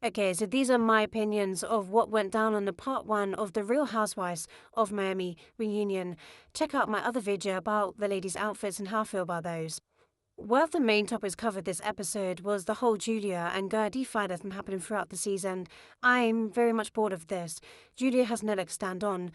Okay, so these are my opinions of what went down on the part one of the Real Housewives of Miami reunion. Check out my other video about the ladies' outfits and how I feel about those. One of the main topics covered this episode was the whole Julia and Gertie fight that's been happening throughout the season. I'm very much bored of this. Julia has no leg to stand on.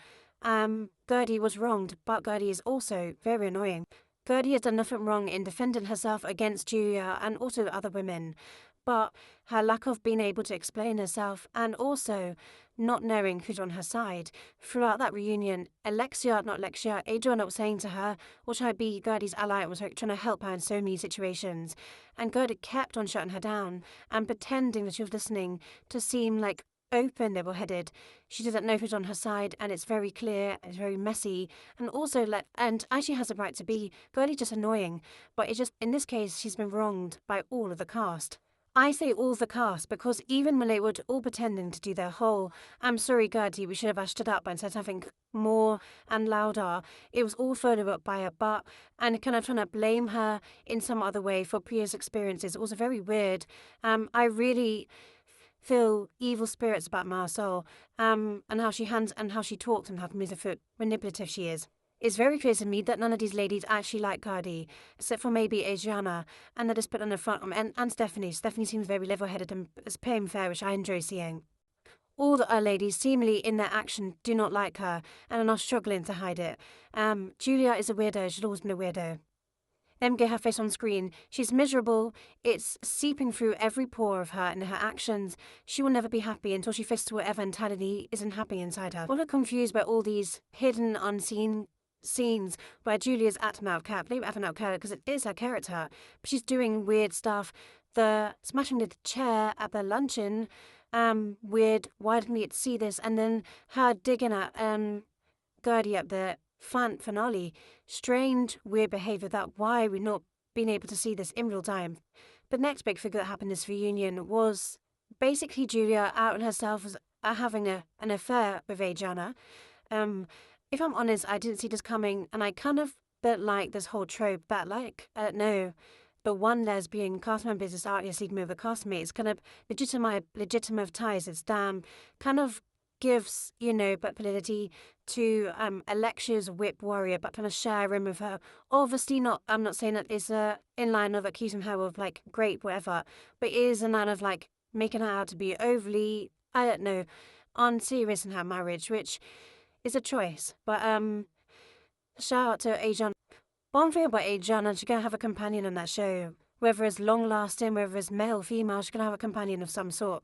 Gertie was wronged, but Gertie is also very annoying. Gertie has done nothing wrong in defending herself against Julia and also other women, but her lack of being able to explain herself and also not knowing who's on her side. Throughout that reunion, Adriana was saying to her, "Will try to be Gertie's ally," and was trying to help her in so many situations. And Gertie kept on shutting her down and pretending that she was listening to seem like open level-headed. She doesn't know who's on her side, and it's very clear, it's very messy, and also and as she has a right to be, Gertie's just annoying. But it's just, in this case, she's been wronged by all of the cast. I say all the cast because even when they were all pretending to do their whole, "I'm sorry, Gertie, we should have ashed it up and said something more and louder," it was all followed up by a but and kind of trying to blame her in some other way for previous experiences. It was very weird. I really feel evil spirits about Marcel, and how she hands and how she talks and how manipulative she is. It's very clear to me that none of these ladies actually like Cardi, except for maybe Adriana, and they're just put on the front, and Stephanie. Stephanie seems very level-headed and is playing fair, which I enjoy seeing. All the other ladies, seemingly in their action, do not like her, and are not struggling to hide it. Julia is a weirdo, she's always been a weirdo. Get her face on screen. She's miserable. It's seeping through every pore of her and her actions. She will never be happy until she faces whatever entirely isn't happy inside her. Well, I'm confused by all these hidden, unseen scenes where Julia's acting out of character. Maybe acting out of character because it is her character. But she's doing weird stuff. The smashing the chair at the luncheon, weird. Why didn't we see this? And then her digging at Gertie at the finale. Strange, weird behaviour that why we've not been able to see this in real time. The next big figure that happened in this reunion was basically Julia outing herself as having an affair with Adriana. If I'm honest, I didn't see this coming, and I kind of don't like this whole trope that, the one lesbian cast member is out here sleeping with a castmate. It's kind of legitimate ties. It's kind of gives, but validity to Alexia's whip warrior, but trying to share a room with her. Obviously not, I'm not saying that it's in line of accusing her of grape, whatever, but it is in line of making her out to be overly, I don't know, unserious in her marriage, which is a choice. But shout out to Adriana. One thing about Adriana, she's gonna have a companion on that show. Whether it's long lasting, whether it's male, female, she's gonna have a companion of some sort.